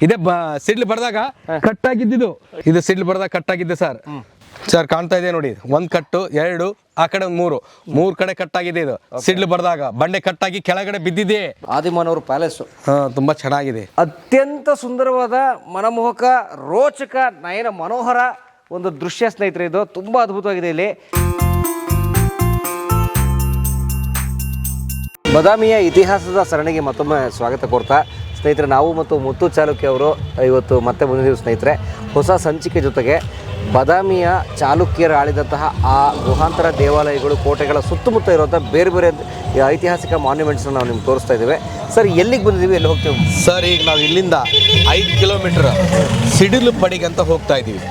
ಇದೇ ಸಿಡ್ಲು ಬಡ್ದಾಗ ಕಟ್ ಆಗಿದ್ದು. ಇದು ಸಿಡ್ಲು ಬಡ್ದಾಗ ಕಟ್ ಆಗಿದ್ದೆ ಸರ್ ಕಾಣ್ತಾ ಇದೆ ನೋಡಿ. 1 ಕಟ್ಟು 2 ಆ ಕಡೆ 1 3 ಕಡೆ ಕಟ್ಟಾಗಿದೆ. ಇದು ಸಿಡ್ಲು ಬಡ್ದಾಗ ಬಂಡೆ ಕಟ್ಟಾಗಿ ಕೆಳಗಡೆ ಬಿದ್ದಿದೆ. ಆದಿಮಾನವರು ಪ್ಯಾಲೇಸ್ ತುಂಬಾ ಚೆನ್ನಾಗಿದೆ. ಅತ್ಯಂತ ಸುಂದರವಾದ ಮನಮೋಹಕ ರೋಚಕ ನಯನ ಮನೋಹರ ಒಂದು ದೃಶ್ಯ ಸ್ನೇಹಿತರೆ. ಇದು ತುಂಬಾ ಅದ್ಭುತವಾಗಿದೆ. ಇಲ್ಲಿ ಬಾದಾಮಿಯ ಇತಿಹಾಸದ ಸರಣಿಗೆ ಮತ್ತೊಮ್ಮೆ ಸ್ವಾಗತ ಕೋರ್ತಾ ಸ್ನೇಹಿತರೆ, ನಾವು ಮತ್ತು ಮುತ್ತು ಚಾಲುಕ್ಯ ಅವರು ಇವತ್ತು ಮತ್ತೆ ಬಂದಿದ್ದೀವಿ ಸ್ನೇಹಿತರೆ, ಹೊಸ ಸಂಚಿಕೆ ಜೊತೆಗೆ. ಬಾದಾಮಿಯ ಚಾಲುಕ್ಯರು ಆಳಿದಂತಹ ಆ ಗುಹಾಂತರ ದೇವಾಲಯಗಳು, ಕೋಟೆಗಳ ಸುತ್ತಮುತ್ತ ಇರುವಂಥ ಬೇರೆ ಬೇರೆ ಐತಿಹಾಸಿಕ ಮಾನ್ಯುಮೆಂಟ್ಸ್ನ ನಾವು ನಿಮ್ಗೆ ತೋರಿಸ್ತಾ ಇದ್ದೀವಿ. ಸರ್ ಎಲ್ಲಿಗೆ ಬಂದಿದ್ದೀವಿ, ಎಲ್ಲಿ ಹೋಗ್ತೀವಿ ಸರ್? ಈಗ ನಾವು ಇಲ್ಲಿಂದ 5 ಕಿಲೋಮೀಟರ್ ಸಿಡಿಲು ಪಡಿಗೆ ಅಂತ ಹೋಗ್ತಾ ಇದ್ದೀವಿ.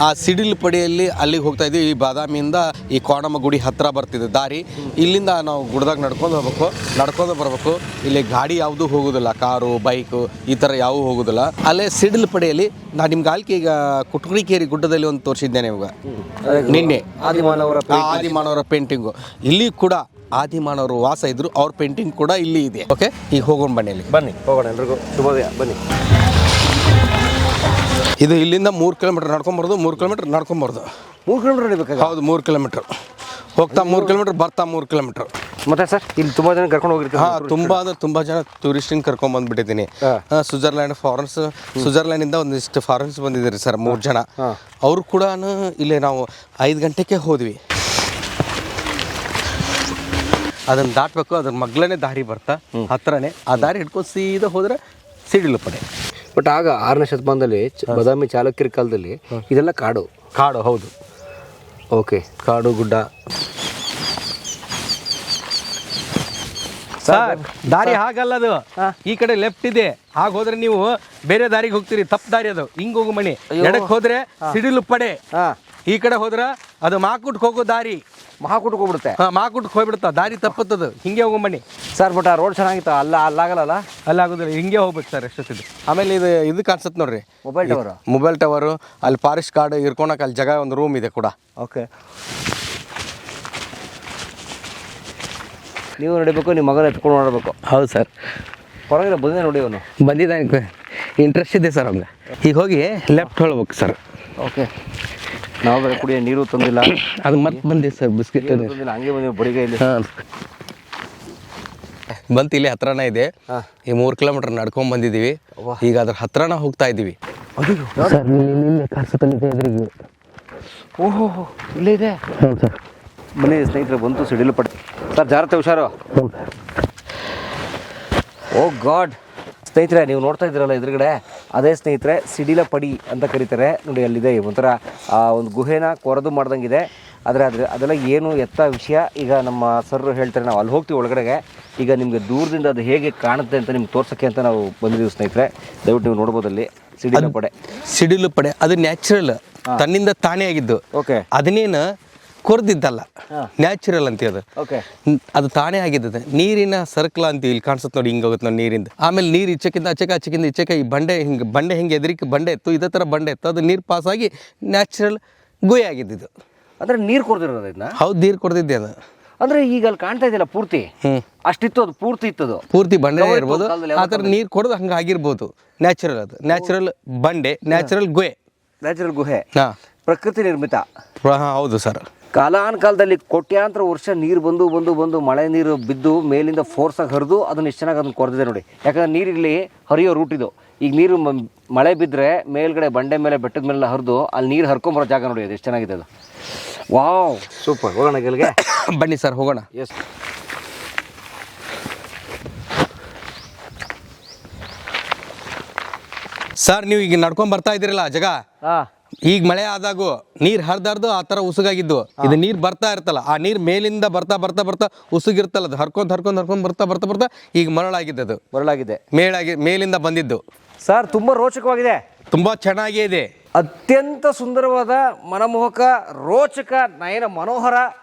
ಆ ಸಿಡಿಲು ಪಡಿಯಲ್ಲಿ ಅಲ್ಲಿಗೆ ಹೋಗ್ತಾ ಇದ್ದೀವಿ. ಈ ಬಾದಾಮಿಯಿಂದ ಈ ಕೋಣಮ್ಮ ಗುಡಿ ಹತ್ತಿರ ಬರ್ತಿದ್ದೆ ದಾರಿ. ಇಲ್ಲಿಂದ ನಾವು ಗುಡ್ದಾಗ ನಡ್ಕೊಂಡು ಬರಬೇಕು. ಇಲ್ಲಿ ಗಾಡಿ ಯಾವುದೂ ಹೋಗೋದಿಲ್ಲ, ಕಾರು ಬೈಕು ಈ ಥರ ಯಾವುದೂ ಹೋಗೋದಿಲ್ಲ. ಅಲ್ಲೇ ಸಿಡಿಲು ಪಡಿಯಲ್ಲಿ ನಾನು ನಿಮ್ಗೆ ಆಲ್ಕೆ ಈಗ ಕುಟ್ಕುಳಿಕೇರಿ ಗುಡ್ಡದಲ್ಲಿ ಒಂದು ತೋರಿಸಿದ್ದೇನೆ ಇವಾಗ ನಿನ್ನೆ, ಆದಿಮಾನವರ ಪೇಂಟಿಂಗು. ಇಲ್ಲಿ ಕೂಡ ಆದಿಮಾನವರು ವಾಸ ಇದ್ರು, ಅವ್ರ ಪೇಂಟಿಂಗ್ ಕೂಡ ಇಲ್ಲಿ ಇದೆ. ಓಕೆ, ಈಗ ಹೋಗೋಣ ಬನ್ನಿ ಹೋಗೋಣ. ಎಲ್ರಿಗೂ ಶುಭೋದಯ. ಬನ್ನಿ. ಇದು ಇಲ್ಲಿಂದ 3 ಕಿಲೋಮೀಟರ್ ನಡ್ಕೊಂಬರೋದು, 3 ಕಿಲೋಮೀಟರ್ ನಡ್ಕೊಂಬರೋದು. 3 ಕಿಲೋಮೀಟರ್ ನಡಿಬೇಕಾ? ಹೌದು, 3 ಕಿಲೋಮೀಟರ್ ಹೋಗ್ತಾ 3 ಕಿಲೋಮೀಟರ್ ಬರ್ತಾ 3 ಕಿಲೋಮೀಟರ್. ಮತ್ತೆ ಸರ್ ಇಲ್ಲಿ ತುಂಬ ಜನ ಕರ್ಕೊಂಡು ಹೋಗಿರ್ತೀವಿ. ತುಂಬಾ ಜನ ಟೂರಿಸ್ಟಿಂಗ್ ಕರ್ಕೊಂಡ್ ಬಂದ್ಬಿಟ್ಟಿದ್ದೀನಿ. ಸ್ವಿಟ್ಜರ್ಲ್ಯಾಂಡಿಂದ ಒಂದಿಷ್ಟು ಫಾರಿನ್ಸ್ ಬಂದಿದ್ದೀರಿ ಸರ್, 3 ಜನ. ಅವರು ಕೂಡ ಇಲ್ಲೇ ನಾವು 5 ಗಂಟೆಗೆ ಹೋದ್ವಿ. ಅದನ್ನು ದಾಟಬೇಕು, ಅದ್ರ ಮಗ್ಲನೇ ದಾರಿ ಬರ್ತಾ ಹತ್ರನೇ. ಆ ದಾರಿ ಹಿಡ್ಕೊಂಡು ಸೀದಾ ಹೋದ್ರೆ ಸಿಡಿಲು ಪಡೆ. ಬಟ್ ಆಗ 6ನೇ ಶತಮಾನದಲ್ಲಿ ಬಾದಾಮಿ ಚಾಲುಕ್ಯರ ಕಾಲದಲ್ಲಿ ಇದೆಲ್ಲ ಕಾಡು. ಹೌದು. ಓಕೆ, ಕಾಡು ಗುಡ್ಡ. ಸರ್ ದಾರಿ ಹಾಗಲ್ಲ, ಅದು ಈ ಕಡೆ ಲೆಫ್ಟ್ ಇದೆ. ಹಾಗೆ ಹೋದ್ರೆ ನೀವು ಬೇರೆ ದಾರಿಗೆ ಹೋಗ್ತೀರಿ, ತಪ್ಪು ದಾರಿ ಅದು. ಹಿಂಗ್ ಹೋಗು ಮಣಿ. ಎಡಕ್ಕೆ ಹೋದ್ರೆ ಸಿಡಿಲು ಪಡೆ, ಈ ಕಡೆ ಹೋದ್ರೆ ಅದು ಮಾಕುಟ್ಗೆ ಹೋಗೋ ದಾರಿ. ಮಹಾಕೂಟಕ್ಕೆ ಹೋಗ್ಬಿಡುತ್ತೆ. ಮಾಕುಟ್ಗೆ ಹೋಗ್ಬಿಡುತ್ತಾ, ದಾರಿ ತಪ್ಪತ್ತದು. ಹಿಂಗೆ ಹೋಗೋ ಮಣಿ. ಸರ್ ಬಟ್ ಆ ರೋಡ್ ಚೆನ್ನಾಗಿತ್ತು. ಅಲ್ಲಾಗಲ್ಲ, ಅಲ್ಲಾಗೋದಿಲ್ಲ. ಹಿಂಗೆ ಹೋಗ್ಬೇಕು ಸರ್ ಎಷ್ಟೊತ್ತಿದ್ದು. ಆಮೇಲೆ ಇದು ಕಾಣಿಸುತ್ತೆ ನೋಡ್ರಿ, ಮೊಬೈಲ್ ಟವರು. ಅಲ್ಲಿ ಫಾರೆಸ್ಟ್ ಗಾರ್ಡ್ ಇರ್ಕೊಳಕ್ಕೆ ಅಲ್ಲಿ ಜಾಗ ಒಂದು ರೂಮ್ ಇದೆ ಕೂಡ. ಓಕೆ, ನೀವು ನಡಿಬೇಕು, ನಿಮ್ಮ ಮಗನ ಎತ್ಕೊಂಡು ನೋಡಬೇಕು. ಹೌದು ಸರ್. ಹೊರಗಿನ ಬಂದಿದೆ ನೋಡಿ, ಅವನು ಬಂದಿದ್ದಾನೆ, ಇಂಟ್ರೆಸ್ಟ್ ಇದೆ ಸರ್ ಅವ್ನಿಗೆ. ಈಗ ಹೋಗಿ ಲೆಫ್ಟ್ ಹೊಳ್ಬೇಕು ಸರ್. ಓಕೆ, ನಾವು ಬೇರೆ ಕುಡಿಯೋ ನೀರು ತಂದಿಲ್ಲ. ಅದು ಮತ್ತೆ ಬಂದಿದೆ ಸರ್, ಬಿಸ್ಕೆಟ್ ತಂದಿಲ್ಲ, ಹಂಗೆ ಬಂದಿವಿ ಬಡಿಗೈಲಿ. ಬಂತು, ಇಲ್ಲಿ ಹತ್ರನೇ ಇದೆ. ಈ 3 ಕಿಲೋಮೀಟರ್ ನಡ್ಕೊಂಡ್ ಬಂದಿದ್ದೀವಿ. ಈಗ ಅದ್ರ ಹತ್ರನ ಹೋಗ್ತಾ ಇದ್ದೀವಿ. ಓಹೋ, ಇಲ್ಲೇ ಇದೆ. ಹೌದು ಸರ್. ಬನ್ನಿ ಸ್ನೇಹಿತರೆ, ಬಂತು ಸಿಡಿಲು ಪಡೆ. ಸರ್ ಜಾಗ್ರತೆ, ಹುಷಾರು. ಓ ಗಾಡ್ ಸ್ನೇಹಿತರೆ, ನೀವು ನೋಡ್ತಾ ಇದ್ದೀರಲ್ಲ ಎದುರುಗಡೆ, ಅದೇ ಸ್ನೇಹಿತರೆ ಸಿಡಿಲ ಪಡಿ ಅಂತ ಕರೀತಾರೆ ನೋಡಿ. ಅಲ್ಲಿದೆ ಒಂಥರ ಒಂದು ಗುಹೆನ ಕೊರೆದು ಮಾಡ್ದಂಗಿದೆ. ಆದರೆ ಅದೆಲ್ಲ ಏನು ಎತ್ತ ವಿಷಯ ಈಗ ನಮ್ಮ ಸರ್ ಹೇಳ್ತಾರೆ. ನಾವು ಅಲ್ಲಿ ಹೋಗ್ತೀವಿ ಒಳಗಡೆಗೆ. ಈಗ ನಿಮಗೆ ದೂರದಿಂದ ಅದು ಹೇಗೆ ಕಾಣುತ್ತೆ ಅಂತ ನಿಮ್ಗೆ ತೋರ್ಸೋಕ್ಕೆ ಅಂತ ನಾವು ಬಂದಿದ್ದೀವಿ ಸ್ನೇಹಿತರೆ. ದಯವಿಟ್ಟು ನೀವು ನೋಡ್ಬೋದು ಅಲ್ಲಿ ಸಿಡಿಲು ಪಡೆ. ಅದು ನ್ಯಾಚುರಲ್, ತನ್ನಿಂದ ತಾನೇ ಆಗಿದ್ದು. ಓಕೆ, ಅದನ್ನೇನು ಕೊರ್ದಿದ್ದಲ್ಲ, ನ್ಯಾಚುರಲ್ ಅಂತ ಅದು. ಓಕೆ, ಅದು ತಾನೇ ಆಗಿದ್ದದೆ. ನೀರಿನ ಸರ್ಕಲ್ ಅಂತ ಇಲ್ಲಿ ಕಾಣಿಸುತ್ತೆ ನೋಡಿ, ಹಿಂಗೆ ಹೋಗುತ್ತೆ ನೋಡಿ ನೀರಿಂದ. ಆಮೇಲೆ ನೀರು ಈಚೆಕಿಂದ ಆಚೆಗೆ ಈ ಬಂಡೆ ಹಿಂಗೆ ಎದುರಿಗೆ ಬಂಡೆ ಎತ್ತು, ಇದೇ ಥರ ಬಂಡೆ ಎತ್ತು. ಅದು ನೀರು ಪಾಸಾಗಿ ನ್ಯಾಚುರಲ್ ಗುಹೆ ಆಗಿದ್ದು. ಅಂದರೆ ನೀರು ಕೊಡ್ದಿರೋದು ಇದನ್ನ? ಹೌದು, ನೀರು ಕೊಡ್ದಿದ್ದೆ ಅದು. ಅಂದರೆ ಈಗ ಅಲ್ಲಿ ಕಾಣ್ತಾ ಇದೆಯಲ್ಲ ಪೂರ್ತಿ ಅಷ್ಟಿತ್ತು, ಅದು ಪೂರ್ತಿ ಬಂಡೆ ಇರ್ಬೋದು. ಆ ಥರ ನೀರು ಕೊಡೋದು ಹಂಗೆ ಆಗಿರ್ಬೋದು. ನ್ಯಾಚುರಲ್, ಅದು ನ್ಯಾಚುರಲ್ ಬಂಡೆ, ನ್ಯಾಚುರಲ್ ಗುಹೆ. ಪ್ರಕೃತಿ ನಿರ್ಮಿತ. ಹೌದು ಸರ್. ಕಾಲಾನುಕಾಲದಲ್ಲಿ ಕೋಟ್ಯಾಂತರ ವರ್ಷ ನೀರು ಬಂದು ಮಳೆ ನೀರು ಬಿದ್ದು ಮೇಲಿಂದ ಫೋರ್ಸಾಗಿ ಹರಿದು ಅದನ್ನ ಎಷ್ಟು ಚೆನ್ನಾಗಿ ಅದನ್ನು ಕೊರೆದಿದೆ ನೋಡಿ. ಯಾಕಂದ್ರೆ ನೀರಿಲ್ಲಿ ಹರಿಯೋ ರೂಟ್ ಇದು. ಈಗ ನೀರು ಮಳೆ ಬಿದ್ದರೆ ಮೇಲ್ಗಡೆ ಬಂಡೆ ಮೇಲೆ ಬೆಟ್ಟದ ಮೇಲೆಲ್ಲ ಹರಿದು ಅಲ್ಲಿ ನೀರು ಹರ್ಕೊಂಬರೋ ಜಾಗ ನೋಡಿ, ಅದು ಎಷ್ಟು ಚೆನ್ನಾಗಿದೆ ಅದು. Wow, super. ಹೋಗೋಣ ಗೆಲ್ಗೆ. ಬನ್ನಿ ಸರ್, ಹೋಗೋಣ. ಎಸ್ ಸರ್, ನೀವು ಈಗ ನಡ್ಕೊಂಡ್ ಬರ್ತಾ ಇದ್ದೀರಲ್ಲ ಜಾಗ, ಈಗ ಮಳೆ ಆದಾಗೂ ನೀರು ಹರಿದಾರ್ದು ಆ ಥರ ಉಸುಗಾಗಿದ್ದು. ಇದು ನೀರು ಬರ್ತಾ ಇರ್ತಲ್ಲ, ಆ ನೀರು ಮೇಲಿಂದ ಬರ್ತಾ ಉಸುಗಿರ್ತಲ್ಲ, ಅದು ಹರ್ಕೊಂಡ್ ಬರ್ತಾ ಈಗ ಮರಳಾಗಿದೆ. ಅದು ಮೇಲಿಂದ ಬಂದಿದ್ದು. ಸರ್ ತುಂಬ ರೋಚಕವಾಗಿದೆ, ತುಂಬಾ ಚೆನ್ನಾಗೇ ಇದೆ. ಅತ್ಯಂತ ಸುಂದರವಾದ ಮನಮೋಹಕ ರೋಚಕ ನಯನ ಮನೋಹರ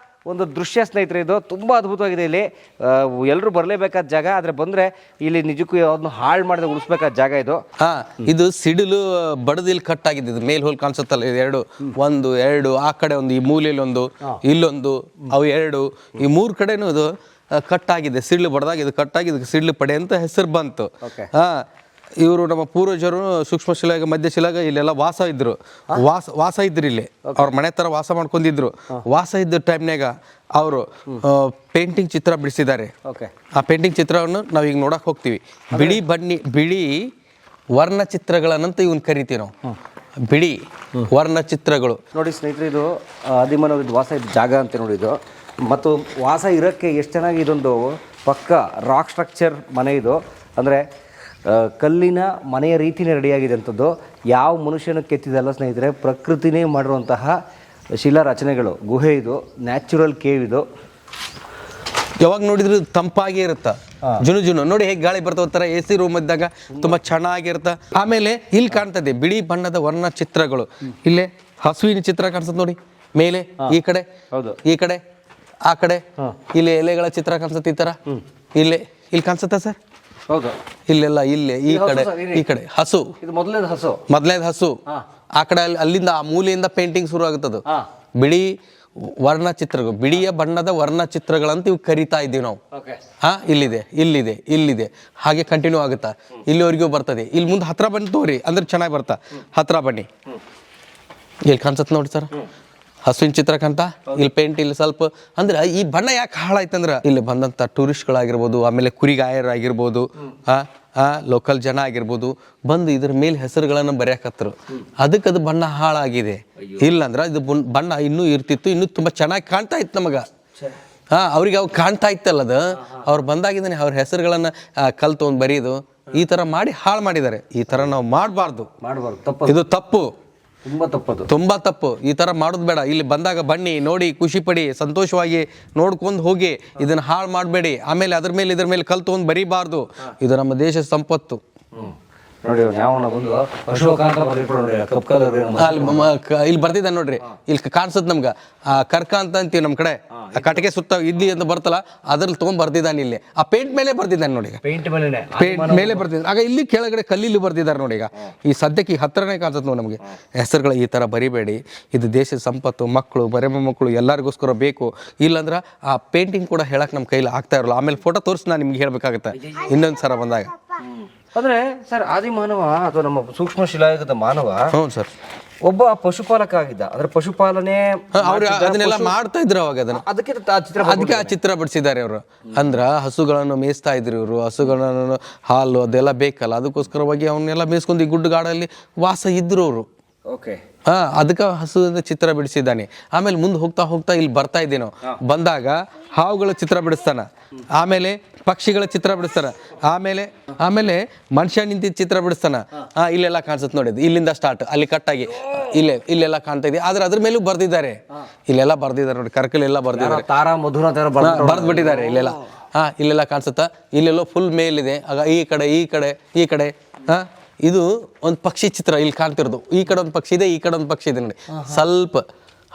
ಒಂದು ದೃಶ್ಯ ಸ್ನೇಹಿತರೆ. ಇದು ತುಂಬ ಅದ್ಭುತವಾಗಿದೆ. ಇಲ್ಲಿ ಎಲ್ಲರೂ ಬರಲೇಬೇಕಾದ ಜಾಗ. ಆದರೆ ಬಂದರೆ ಇಲ್ಲಿ ನಿಜಕ್ಕೂ ಅದನ್ನು ಹಾಳು ಮಾಡದೆ ಉಳಿಸ್ಬೇಕಾದ ಜಾಗ ಇದು. ಇದು ಸಿಡಿಲು ಬಡದಿಲ್ಲಿ ಕಟ್ ಆಗಿದ್ದು. ಮೇಲ್ ಹೋಲ್ ಕಾಣಿಸುತ್ತಲ್ಲ, ಇದು 1 2 ಆ ಕಡೆ ಒಂದು, ಈ ಮೂಲೆಯಲ್ಲಿ ಒಂದು, ಇಲ್ಲೊಂದು, ಅವು 2, ಈ 3 ಕಡೆನೂ ಇದು ಕಟ್ ಆಗಿದೆ. ಸಿಡಿಲು ಬಡದಾಗ ಇದು ಕಟ್ ಆಗಿ ಇದಕ್ಕೆ ಸಿಡಿಲು ಪಡೆ ಅಂತ ಹೆಸರು ಬಂತು. ಇವರು ನಮ್ಮ ಪೂರ್ವಜರು ಸೂಕ್ಷ್ಮ ಶಿಲಾಗ ಮಧ್ಯಶಿಲಾಗ ಇಲ್ಲೆಲ್ಲ ವಾಸ ಇದ್ರು ಇಲ್ಲಿ ಅವ್ರ ಮನೆ ತರ ವಾಸ ಮಾಡ್ಕೊಂಡಿದ್ರು. ವಾಸ ಇದ್ದ ಟೈಮ್ನಾಗ ಅವರು ಪೇಂಟಿಂಗ್ ಚಿತ್ರ ಬಿಡಿಸಿದ್ದಾರೆ. ಆ ಪೇಂಟಿಂಗ್ ಚಿತ್ರವನ್ನು ನಾವು ಈಗ ನೋಡಕ್ ಹೋಗ್ತೀವಿ. ಬಿಳಿ ವರ್ಣಚಿತ್ರಗಳನ್ನಂತ ಇವನ್ ಕರಿತೀವಿ ನಾವು. ಬಿಳಿ ವರ್ಣಚಿತ್ರಗಳು ನೋಡಿ ಸ್ನೇಹಿತರೆ, ಇದು ಆದಿಮಾನವರಿದ್ದು ವಾಸ ಇದ್ದ ಜಾಗ ಅಂತ ನೋಡಿದ್ದು. ಮತ್ತು ವಾಸ ಇರೋಕ್ಕೆ ಎಷ್ಟು ಚೆನ್ನಾಗಿ ಇದೊಂದು ಪಕ್ಕ ರಾಕ್ ಸ್ಟ್ರಕ್ಚರ್ ಮನೆ ಇದು. ಅಂದರೆ ಕಲ್ಲಿನ ಮನೆಯ ರೀತಿಯೇ ರೆಡಿಯಾಗಿದೆ ಅಂಥದ್ದು. ಯಾವ ಮನುಷ್ಯನ ಕೆತ್ತಿದಲ್ಲ ಸ್ನೇಹಿತರೆ, ಪ್ರಕೃತಿನೇ ಮಾಡಿರುವಂತಹ ಶಿಲಾ ರಚನೆಗಳು. ಗುಹೆ ಇದು, ನ್ಯಾಚುರಲ್ ಕೇವ್ ಇದು. ಯಾವಾಗ ನೋಡಿದ್ರು ತಂಪಾಗಿ ಇರುತ್ತ, ಜುನು ನೋಡಿ ಹೇಗೆ ಗಾಳಿ ಬರ್ತಾ AC ರೂಮ್ ಇದ್ದಾಗ ತುಂಬಾ ಚೆನ್ನಾಗಿರುತ್ತ. ಆಮೇಲೆ ಇಲ್ಲಿ ಕಾಣ್ತದೆ ಬಿಳಿ ಬಣ್ಣದ ವರ್ಣ ಚಿತ್ರಗಳು. ಇಲ್ಲೇ ಹಸುವಿನ ಚಿತ್ರ ಕಾಣಿಸುತ್ತೆ ನೋಡಿ ಮೇಲೆ, ಈ ಕಡೆ ಈ ಕಡೆ ಆ ಕಡೆ. ಇಲ್ಲಿ ಎಲೆಗಳ ಚಿತ್ರ ಕಾಣಿಸುತ್ತೆ ಈ ತರ. ಇಲ್ಲಿ ಕಾಣಿಸುತ್ತಾ ಸರ್? ಹೌದು. ಇಲ್ಲೆಲ್ಲ ಇಲ್ಲೇ ಈ ಕಡೆ ಹಸು, ಇದು ಮೊದಲನೇದು ಹಸು. ಆ ಕಡೆ ಅಲ್ಲಿಂದ ಆ ಮೂಲೆಯಿಂದ ಪೇಂಟಿಂಗ್ ಶುರು ಆಗುತ್ತದು. ಬಿಳಿ ವರ್ಣಚಿತ್ರಗಳು, ಬಿಳಿಯ ಬಣ್ಣದ ವರ್ಣಚಿತ್ರಗಳಂತ ಇವು ಕರಿತಾ ಇದ್ದೀವಿ ನಾವು. ಇಲ್ಲಿದೆ ಹಾಗೆ ಕಂಟಿನ್ಯೂ ಆಗುತ್ತಾ, ಇಲ್ಲಿವರೆಗೂ ಬರ್ತದೆ. ಇಲ್ಲಿ ಮುಂದೆ ಹತ್ರ ಬನ್ನಿ ತೋರಿ ಅಂದ್ರೆ ಚೆನ್ನಾಗಿ ಬರ್ತಾ. ಹತ್ರ ಬನ್ನಿ, ಇಲ್ಲಿ ಕಾಣಿಸುತ್ತೆ ನೋಡಿ ಸರ್ ಹಸುವಿನ ಚಿತ್ರ ಕಾಣ್ತಾ. ಇಲ್ಲಿ ಪೇಂಟ್ ಇಲ್ಲಿ ಸ್ವಲ್ಪ ಅಂದ್ರೆ ಈ ಬಣ್ಣ ಯಾಕೆ ಹಾಳಾಯ್ತಂದ್ರ ಇಲ್ಲಿ ಬಂದಂತ ಟೂರಿಸ್ಟ್ಗಳಾಗಿರ್ಬೋದು, ಆಮೇಲೆ ಕುರಿಗಾಯರಾಗಿರ್ಬೋದು, ಲೋಕಲ್ ಜನ ಆಗಿರ್ಬೋದು, ಬಂದು ಇದ್ರ ಮೇಲೆ ಹೆಸರುಗಳನ್ನು ಬರೆಯಕತ್ತರು. ಅದಕ್ಕದು ಬಣ್ಣ ಹಾಳಾಗಿದೆ. ಇಲ್ಲಂದ್ರ ಇದು ಬಣ್ಣ ಇನ್ನೂ ಇರ್ತಿತ್ತು, ಇನ್ನೂ ತುಂಬಾ ಚೆನ್ನಾಗಿ ಕಾಣ್ತಾ ಇತ್ತು ನಮಗ. ಅವ್ರಿಗೆ ಅವ್ ಕಾಣ್ತಾ ಇತ್ತಲ್ಲ ಅದು, ಅವ್ರು ಬಂದಾಗಿದ್ದಾನೆ ಅವ್ರ ಹೆಸರುಗಳನ್ನ ಕಲ್ತು ಒಂದು ಬರೀದು ಈ ತರ ಮಾಡಿ ಹಾಳು ಮಾಡಿದ್ದಾರೆ. ಈ ತರ ನಾವು ಮಾಡಬಾರ್ದು, ಇದು ತಪ್ಪು, ತುಂಬಾ ತಪ್ಪು. ಈ ತರ ಮಾಡೋದು ಬೇಡ. ಇಲ್ಲಿ ಬಂದಾಗ ಬನ್ನಿ, ನೋಡಿ, ಖುಷಿ ಪಡಿ, ಸಂತೋಷವಾಗಿ ನೋಡ್ಕೊಂಡು ಹೋಗಿ. ಇದನ್ನ ಹಾಳು ಮಾಡಬೇಡಿ. ಆಮೇಲೆ ಇದ್ರ ಮೇಲೆ ಕಲ್ತು ಒಂದು ಬರೀಬಾರ್ದು. ಇದು ನಮ್ಮ ದೇಶದ ಸಂಪತ್ತು. ನೋಡಿ ಇಲ್ಲಿ ಬರ್ತಿದ್ದಾನೆ ನೋಡ್ರಿ, ಇಲ್ಲಿ ಕಾಣಿಸುತ್ತೆ ನಮ್ಗ ಕರ್ಕ ಅಂತ ಅಂತೀವಿ ನಮ್ ಕಡೆ. ಕಟ್ಟಿಗೆ ಸುತ್ತ ಇದ್ದಿ ಅಂತ ಬರ್ತಲ್ಲ, ಅದ್ರಲ್ಲಿ ತಗೊಂಡ್ ಬರ್ತಿದ್ದಾನೆ. ಇಲ್ಲಿ ಆ ಪೇಂಟ್ ಮೇಲೆ ಬರ್ತಿದ್ದಾನೆ ನೋಡಿ, ಪೇಂಟ್ ಮೇಲೆ ಬರ್ತಿದ್ದಾನೆ. ಆಗ ಇಲ್ಲಿ ಕೆಳಗಡೆ ಕಲ್ಲಿಲ್ಲಿ ಬರ್ತಿದ್ದಾರೆ ನೋಡಿ. ಈಗ ಈ ಸದ್ಯಕ್ಕೆ ಈ ಹತ್ರನೇ ಕಾಣಿಸುತ್ತೆ ನೋಡಿ ನಮಗೆ. ಹೆಸರುಗಳು ಈ ತರ ಬರಿಬೇಡಿ. ಇದು ದೇಶದ ಸಂಪತ್ತು. ಮಕ್ಕಳು, ಬರೆ ಮಕ್ಕಳು ಎಲ್ಲರಿಗೋಸ್ಕರ ಬೇಕು. ಇಲ್ಲಾಂದ್ರ ಆ ಪೇಂಟಿಂಗ್ ಕೂಡ ಹೇಳಕ್ ನಮ್ ಕೈಲಿ ಆಗ್ತಾ ಇರಲ್ಲ. ಆಮೇಲೆ ಫೋಟೋ ತೋರಿಸಿ ನಾನು ನಿಮ್ಗೆ ಹೇಳ್ಬೇಕಾಗತ್ತೆ ಇನ್ನೊಂದ್ ಸಲ ಬಂದಾಗ. ಅಂದ್ರೆ ಸರ್, ಆದಿಮಾನವ ಅಥವಾ ನಮ್ಮ ಸೂಕ್ಷ್ಮ ಶಿಲಾಯುಗದ ಮಾನವ ಸರ್ ಒಬ್ಬ ಪಶುಪಾಲಕ ಆಗಿದ್ದ. ಅಂದ್ರೆ ಪಶುಪಾಲನೆ ಅದನ್ನೆಲ್ಲ ಮಾಡ್ತಾ ಇದ್ರು ಅವಾಗ. ಅದಕ್ಕೆ ಆ ಚಿತ್ರ ಬಿಡಿಸಿದ್ದಾರೆ ಅವರು. ಅಂದ್ರ ಹಸುಗಳನ್ನು ಮೇಯಿಸ್ತಾ ಇದ್ರು ಇವರು. ಹಸುಗಳನ್ನು ಹಾಲು ಅದೆಲ್ಲ ಬೇಕಲ್ಲ, ಅದಕ್ಕೋಸ್ಕರವಾಗಿ ಅವನ್ನೆಲ್ಲ ಮೇಯಿಸ್ಕೊಂಡು ಈ ಗುಡ್ಡಗಾಡಲ್ಲಿ ವಾಸ ಇದ್ರು ಅವರು. ಅದಕ್ಕೆ ಹಸು ಚಿತ್ರ ಬಿಡಿಸಿದ್ದಾನೆ. ಆಮೇಲೆ ಮುಂದೆ ಹೋಗ್ತಾ ಇಲ್ಲಿ ಬರ್ತಾ ಇದ್ದೀವಿ ನಾವು. ಬಂದಾಗ ಹಾವುಗಳ ಚಿತ್ರ ಬಿಡಿಸ್ತಾನ, ಆಮೇಲೆ ಪಕ್ಷಿಗಳ ಚಿತ್ರ ಬಿಡಿಸ್ತಾನ, ಆಮೇಲೆ ಮನುಷ್ಯ ನಿಂತಿದ್ದ ಚಿತ್ರ ಬಿಡಿಸ್ತಾನ. ಇಲ್ಲೆಲ್ಲ ಕಾಣಿಸುತ್ತೆ ನೋಡಿ, ಇಲ್ಲಿಂದ ಸ್ಟಾರ್ಟ್ ಅಲ್ಲಿ ಕಟ್ಟಾಗಿ ಇಲ್ಲೆಲ್ಲ ಕಾಣ್ತಾ ಇದೆ. ಆದ್ರೆ ಅದ್ರ ಮೇಲೂ ಬರ್ದಿದ್ದಾರೆ, ಇಲ್ಲೆಲ್ಲ ಬರ್ದಿದ್ದಾರೆ ನೋಡಿ, ಕರ್ಕಲೆಲ್ಲ ಬರ್ದಿದ್ದಾರೆ, ತಾರಾ ಮಧುರ ಬರ್ದ್ಬಿಟ್ಟಿದ್ದಾರೆ ಇಲ್ಲೆಲ್ಲ. ಇಲ್ಲೆಲ್ಲ ಕಾಣಿಸುತ್ತಾ, ಇಲ್ಲೆಲ್ಲೋ ಫುಲ್ ಮೇಲಿದೆ. ಆಗ ಈ ಕಡೆ ಇದು ಒಂದು ಪಕ್ಷಿ ಚಿತ್ರ ಇಲ್ಲಿ ಕಾಣ್ತಿರೋದು. ಈ ಕಡೆ ಒಂದು ಪಕ್ಷಿ ಇದೆ, ಈ ಕಡೆ ಒಂದು ಪಕ್ಷಿ ಇದೆ ನೋಡಿ. ಸ್ವಲ್ಪ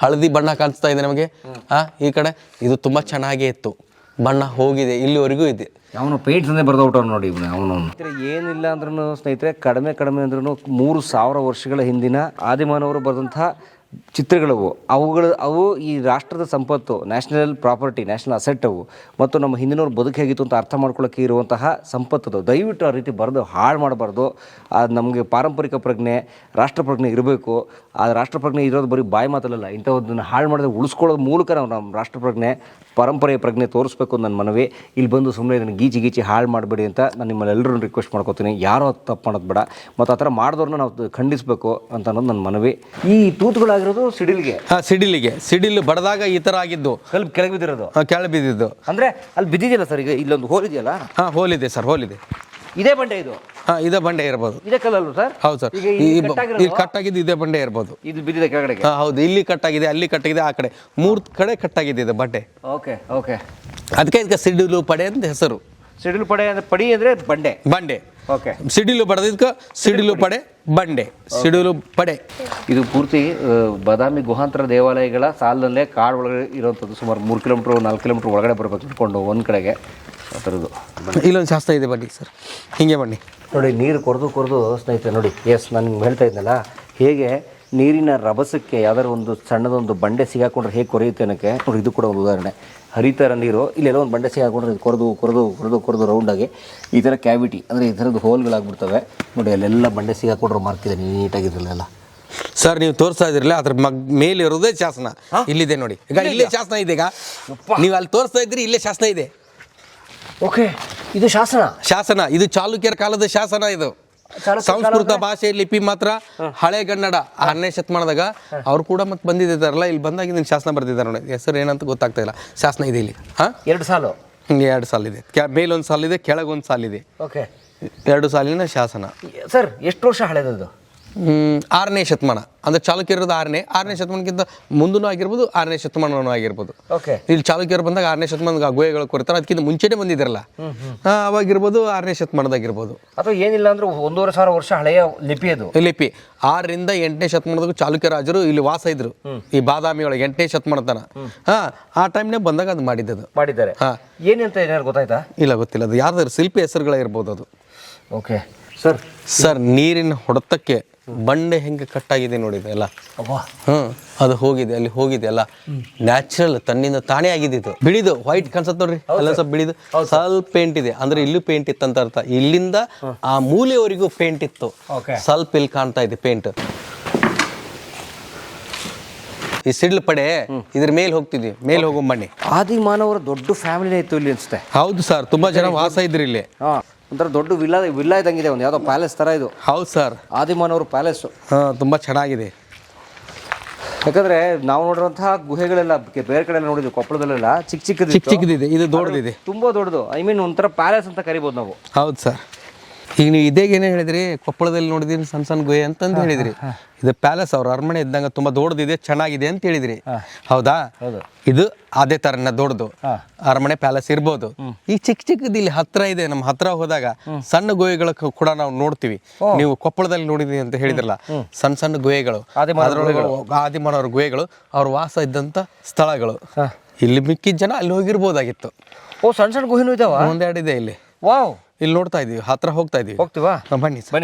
ಹಳದಿ ಬಣ್ಣ ಕಾಣಿಸ್ತಾ ಇದೆ ನಮಗೆ. ಈ ಕಡೆ ಇದು ತುಂಬಾ ಚೆನ್ನಾಗೇ ಇತ್ತು, ಬಣ್ಣ ಹೋಗಿದೆ, ಇಲ್ಲಿವರೆಗೂ ಇದೆ. ಅವನು ಪೇಂಟ್ಸ್ ಅಂದೇ ಬರ್ದೌಟ ನೋಡಿ ಅವನು. ಏನಿಲ್ಲ ಅಂದ್ರೂ ಸ್ನೇಹಿತರೆ, ಕಡಿಮೆ ಅಂದ್ರೂ 3000 ವರ್ಷಗಳ ಹಿಂದಿನ ಆದಿಮಾನವರು ಬರೆದಂತಹ ಚಿತ್ರಗಳವು. ಅವು ಈ ರಾಷ್ಟ್ರದ ಸಂಪತ್ತು, ನ್ಯಾಷನಲ್ ಪ್ರಾಪರ್ಟಿ, ನ್ಯಾಷನಲ್ ಅಸೆಟ್ ಅವು. ಮತ್ತು ನಮ್ಮ ಹಿಂದಿನವ್ರು ಬದುಕು ಹೇಗಿತ್ತು ಅಂತ ಅರ್ಥ ಮಾಡ್ಕೊಳ್ಳೋಕ್ಕೆ ಇರುವಂತಹ ಸಂಪತ್ತು. ದಯವಿಟ್ಟು ಆ ರೀತಿ ಬರೆದು ಹಾಳು ಮಾಡಬಾರ್ದು. ಅದು ನಮಗೆ ಪಾರಂಪರಿಕ ಪ್ರಜ್ಞೆ, ರಾಷ್ಟ್ರ ಪ್ರಜ್ಞೆ ಇರಬೇಕು. ಆ ರಾಷ್ಟ್ರ ಪ್ರಜ್ಞೆ ಇರೋದು ಬರೀ ಬಾಯಿ ಮಾತಲ್ಲ. ಇಂಥದ್ದನ್ನು ಹಾಳು ಮಾಡಿದ್ರೆ ಉಳಿಸ್ಕೊಳ್ಳೋದು ಮೂಲಕ ನಾವು ನಮ್ಮ ರಾಷ್ಟ್ರ ಪ್ರಜ್ಞೆ, ಪರಂಪರೆಯ ಪ್ರಜ್ಞೆ ತೋರಿಸ್ಬೇಕು ನನ್ನ ಮನವಿ. ಇಲ್ಲಿ ಬಂದು ಸುಮ್ಮನೆ ಇದನ್ನು ಗೀಚಿ ಹಾಳು ಮಾಡಬೇಡಿ ಅಂತ ನಾನು ನಿಮ್ಮಲ್ಲೆಲ್ಲರೂ ರಿಕ್ವೆಸ್ಟ್ ಮಾಡ್ಕೋತೀನಿ. ಯಾರೋ ತಪ್ಪು ಮಾಡೋದು ಬೇಡ, ಮತ್ತು ಆ ಥರ ಮಾಡಿದವ್ರನ್ನ ನಾವು ಖಂಡಿಸಬೇಕು ಅಂತ ಅನ್ನೋದು ನನ್ನ ಮನವಿ. ಈ ತೂತುಗಳಾಗಿರೋದು ಸಿಡಿಲು ಬಡದಾಗ ಈ ಥರ ಆಗಿದ್ದು, ಕೆಳಗೆ ಬಿದ್ದಿರೋದು, ಕೆಳಗೆ ಬಿದ್ದಿದ್ದು. ಅಂದರೆ ಅಲ್ಲಿ ಬಿದ್ದಿದೆಯಲ್ಲ ಸರ್, ಈಗ ಇಲ್ಲೊಂದು ಹೋಲ್ ಇದೆಯಲ್ಲ. ಹೋಲ್ ಇದೆ ಸರ್, ಹೋಲ್ ಇದೆ. ಇದೇ ಬಂಡೆ ಇದು? ಇದೇ ಬಂಡೆ ಇರ್ಬೋದು. ಇದೇ ಕಲ್ಲಲ್ವ ಸರ್? ಹೌದು ಸರ್, ಇಲ್ಲಿ ಕಟ್ಟಾಗಿದ್ದು ಇದೇ ಬಂಡೆ ಇರ್ಬೋದು. ಇದು ಬಿದ್ದಿದೆ ಕೆಳಗಡೆ? ಹೌದು, ಇಲ್ಲಿ ಕಟ್ಟಾಗಿದೆ, ಅಲ್ಲಿ ಕಟ್ಟಾಗಿದೆ, ಆ ಕಡೆ 3 ಕಡೆ ಕಟ್ಟಾಗಿದೆ ಇದು ಬಂಡೆ. ಓಕೆ. ಅದಕ್ಕೆ ಸಿಡಿಲು ಪಡೆ ಅಂತ ಹೆಸರು. ಸಿಡಿಲು ಪಡೆ ಅಂದ್ರೆ ಪಡಿ ಅಂದ್ರೆ ಬಂಡೆ. ಓಕೆ. ಸಿಡಿಲು ಬಡದಿದ್ಕ ಸಿಡಿಲು ಪಡೆ, ಬಂಡೆ, ಸಿಡಿಲು ಪಡೆ. ಇದು ಪೂರ್ತಿ ಬಾದಾಮಿ ಗುಹಾಂತರ ದೇವಾಲಯಗಳ ಸಾಲಿನಲ್ಲೇ ಕಾಡು ಒಳಗಡೆ ಇರುವಂಥದ್ದು. ಸುಮಾರು 3 ಕಿಲೋಮೀಟ್ರ್ 4 ಕಿಲೋಮೀಟ್ರ್ ಒಳಗಡೆ ಬರಬೇಕು ಇಟ್ಕೊಂಡು ಒಂದು ಕಡೆಗೆ. ಆ ಥರದ್ದು ಇಲ್ಲೊಂದು ಶಾಸ್ತ್ರ ಇದೆ, ಬನ್ನಿ ಸರ್, ಹಿಂಗೆ ಬನ್ನಿ ನೋಡಿ. ನೀರು ಕೊರೆದು ಸ್ನೇಹಿತರೆ ನೋಡಿ. ನಾನು ನಿಮ್ಗೆ ಹೇಳ್ತಾ ಇದ್ನಲ್ಲ, ಹೇಗೆ ನೀರಿನ ರಭಸಕ್ಕೆ ಯಾವ್ದಾದ್ರು ಒಂದು ಸಣ್ಣದೊಂದು ಬಂಡೆ ಸಿಗಾಕೊಂಡ್ರೆ ಹೇಗೆ ಕೊರೆಯುತ್ತೆ ಅನ್ನೋಕ್ಕೆ ನೋಡಿ, ಇದು ಕೂಡ ಒಂದು ಉದಾಹರಣೆ. ಹರಿತಾರ ನೀರು, ಇಲ್ಲೆಲ್ಲ ಒಂದು ಬಂಡೆ ಸಿಗಾಕೊಂಡ್ರೆ ಇದು ಕೊರೆದು ರೌಂಡಾಗಿ ಈ ಥರ ಕ್ಯಾವಿಟಿ ಅಂದರೆ ಈ ಥರದ್ದು ಹೋಲ್ಗಳಾಗ್ಬಿಡ್ತವೆ ನೋಡಿ. ಅಲ್ಲೆಲ್ಲ ಬಂಡೆ ಸಿಗಾಕೊಂಡ್ರೆ ಮಾರ್ಕಿದೆ ನೀಟಾಗಿರಲಿಲ್ಲ ಸರ್. ನೀವು ತೋರಿಸ್ತಾ ಇದ್ರಲ್ಲ ಅದ್ರ ಮೇಲೆ ಇರೋದೇ ಶಾಸನ ಇಲ್ಲಿದೆ ನೋಡಿ. ಈಗ ಇಲ್ಲೇ ಶಾಸನ ಇದೆ. ಈಗ ನೀವು ಅಲ್ಲಿ ತೋರಿಸ್ತಾ ಇದ್ರಿ, ಇಲ್ಲೇ ಶಾಸನ ಇದೆ. ಓಕೆ, ಇದು ಶಾಸನ ಇದು ಚಾಲುಕ್ಯರ ಕಾಲದ ಶಾಸನ. ಇದು ಸಂಸ್ಕೃತ ಭಾಷೆ ಲಿಪಿ ಮಾತ್ರ ಹಳೆಗನ್ನಡ 6ನೇ ಶತಮಾನದಾಗ ಅವ್ರು ಕೂಡ ಮತ್ತೆ ಬಂದಿದ್ದಾರಲ್ಲ, ಇಲ್ಲಿ ಬಂದಾಗ ಇದನ್ನ ಶಾಸನ ಬರ್ದಿದ್ದಾರೆ ನೋಡಿ. ಹೆಸರು ಏನಂತ ಗೊತ್ತಾಗ್ತಾ ಇಲ್ಲ. ಶಾಸನ ಇದೆ ಇಲ್ಲಿ. 2 ಸಾಲು 2 ಸಾಲಿದೆ. ಮೇಲೊಂದು ಸಾಲಿದೆ, ಕೆಳಗೊಂದು ಸಾಲಿದೆ. ಓಕೆ, 2 ಸಾಲಿನ ಶಾಸನ. ಸರ್ ಎಷ್ಟು ವರ್ಷ ಹಳೆದದು? 6ನೇ ಶತಮಾನ ಅಂದ್ರೆ ಚಾಲುಕ್ಯರದು 6ನೇ ಶತಮಾನಕ್ಕಿಂತ ಮುಂದೂ ಆಗಿರ್ಬೋದು, 6ನೇ ಶತಮಾನವೂ ಆಗಿರ್ಬೋದು. ಓಕೆ, ಇಲ್ಲಿ ಚಾಲುಕ್ಯರು ಬಂದಾಗ 6ನೇ ಶತಮಾನದ ಗುಹೆಗಳು ಕೊಡ್ತಾರೆ. ಅದಕ್ಕಿಂತ ಮುಂಚೆನೇ ಬಂದಿದ್ದಾರಲ್ಲ, ಅವಾಗಿರ್ಬೋದು 6ನೇ ಶತಮಾನದಾಗಿರ್ಬೋದು. ಅಥವಾ ಏನಿಲ್ಲ ಅಂದ್ರೆ 1,500 ವರ್ಷ ಹಳೆಯ ಲಿಪಿ ಅದು. ಲಿಪಿ 6ರಿಂದ 8ನೇ ಶತಮಾನದಾಗ ಚಾಲುಕ್ಯ ರಾಜರು ಇಲ್ಲಿ ವಾಸ ಇದ್ರು, ಈ ಬಾದಾಮಿ ಒಳಗೆ 8ನೇ ಶತಮಾನ ತನ. ಆ ಟೈಮ್ನೇ ಬಂದಾಗ ಅದು ಮಾಡಿದ್ದಾರೆ. ಏನಂತ ಏನಾದ್ರು ಗೊತ್ತಾಯ್ತಾ? ಇಲ್ಲ, ಗೊತ್ತಿಲ್ಲ. ಅದು ಯಾರ್ದಾರು ಶಿಲ್ಪಿ ಹೆಸರುಗಳಿರ್ಬೋದು ಅದು. ಓಕೆ ಸರ್, ನೀರಿನ ಹೊಡೆತಕ್ಕೆ ಬಂಡೆ ಹೆಂಗೆ ಕಟ್ಟಾಗಿದೆ ನೋಡಿದೆ ಅಲ್ಲ. ಅದು ಹೋಗಿದೆ, ಅಲ್ಲಿ ಹೋಗಿದೆ ಅಲ್ಲ. ನ್ಯಾಚುರಲ್ ತನ್ನಿಂದ ತಾನೇ ಆಗಿದೆ. ಇದು ಬಿಳಿದು ವೈಟ್ ಕಾಣಿಸುತ್ತೆ ನೋಡ್ರಿ, ಅಲ್ಲ ಸ್ವಲ್ಪ ಬಿಳಿದು ಸ್ವಲ್ಪ ಪೇಂಟ್ ಇದೆ ಅಂದ್ರೆ ಇಲ್ಲೂ ಪೇಂಟ್ ಇತ್ತು ಅಂತ ಅರ್ಥ. ಇಲ್ಲಿಂದ ಆ ಮೂಲೆಯವರೆಗೂ ಪೇಂಟ್ ಇತ್ತು, ಸ್ವಲ್ಪ ಇಲ್ಲಿ ಕಾಣ್ತಾ ಇದೆ ಪೇಂಟ್. ಈ ಸಿಡ್ಲು ಪಡೆ ಇದ್ರ ಮೇಲೆ ಹೋಗ್ತಿದ್ವಿ, ಮೇಲೆ ಹೋಗೋ ಬನ್ನಿ. ಆದಿಮಾನವರ ದೊಡ್ಡ ಫ್ಯಾಮಿಲಿನೇ ಇತ್ತು ಇಲ್ಲಿ ಅನ್ಸುತ್ತೆ. ಹೌದು ಸರ್, ತುಂಬಾ ಜನ ವಾಸ ಇದ್ರಿ ಇಲ್ಲಿ. ಒಂಥರ ದೊಡ್ಡ ವಿಲ್ಲಾ ಇದ್ದಂಗಿದೆ, ಒಂದು ಯಾವುದೋ ಪ್ಯಾಲೇಸ್ ಥರ ಇದು. ಹೌದು ಸರ್, ಆದಿಮಾನವರು ಪ್ಯಾಲೇಸು. ತುಂಬ ಚೆನ್ನಾಗಿದೆ. ಯಾಕಂದ್ರೆ ನಾವು ನೋಡಿರುವಂತಹ ಗುಹೆಗಳೆಲ್ಲ ಬೇರೆ ಕಡೆ ಎಲ್ಲ ನೋಡಿದ್ವಿ, ಕೊಪ್ಪಳದಲ್ಲೆಲ್ಲ ಚಿಕ್ಕದಿದೆ, ಇದು ದೊಡ್ಡದಿದೆ, ತುಂಬಾ ದೊಡ್ಡದು. ಐ ಮೀನ್ ಒಂಥರ ಪ್ಯಾಲೇಸ್ ಅಂತ ಕರಿಬೋದು ನಾವು. ಹೌದು ಸರ್. ಈಗ ನೀವು ಇದೇ ಏನೇ ಹೇಳಿದ್ರಿ, ಕೊಪ್ಪಳದಲ್ಲಿ ನೋಡಿದ್ರಿ ಸಣ್ಣ ಸಣ್ಣ ಗುಹೆ ಅಂತಂದು ಹೇಳಿದ್ರಿ. ಇದು ಪ್ಯಾಲೇಸ್, ಅವ್ರ ಅರಮನೆ ಇದ್ದಂಗೆ ತುಂಬಾ ದೊಡ್ಡದಿದೆ, ಚೆನ್ನಾಗಿದೆ ಅಂತ ಹೇಳಿದ್ರಿ. ಹೌದಾ? ಇದು ಅದೇ ತರನ ದೊಡ್ಡದು ಅರಮನೆ ಪ್ಯಾಲೇಸ್ ಇರ್ಬೋದು. ಈ ಚಿಕ್ಕದು ಇಲ್ಲಿ ಹತ್ರ ಇದೆ. ನಮ್ಮ ಹತ್ರ ಹೋದಾಗ ಸಣ್ಣ ಗುಹೆಗಳು ಕೂಡ ನಾವು ನೋಡ್ತೀವಿ. ನೀವು ಕೊಪ್ಪಳದಲ್ಲಿ ನೋಡಿದ್ರಿ ಅಂತ ಹೇಳಿದ್ರಲ್ಲ, ಸಣ್ಣ ಗುಹೆಗಳು, ಅದರೊಳಗೆ ಆದಿಮಾನವರ ಗುಹೆಗಳು, ಅವ್ರ ವಾಸ ಇದ್ದಂತ ಸ್ಥಳಗಳು. ಇಲ್ಲಿ ಮಿಕ್ಕಿದ ಜನ ಅಲ್ಲಿ ಹೋಗಿರ್ಬೋದಾಗಿತ್ತು. ಸಣ್ಣ ಗುಹೆನೂ ಇದಾವ? 1-2 ಇದೆ ಇಲ್ಲಿ. ವಾವ್, ಇಲ್ಲಿ ನೋಡ್ತಾ ಇದೀವಿ, ಹತ್ರ ಹೋಗ್ತಾ ಇದೀವಿ. ಹೋಗ್ತೀವಾ?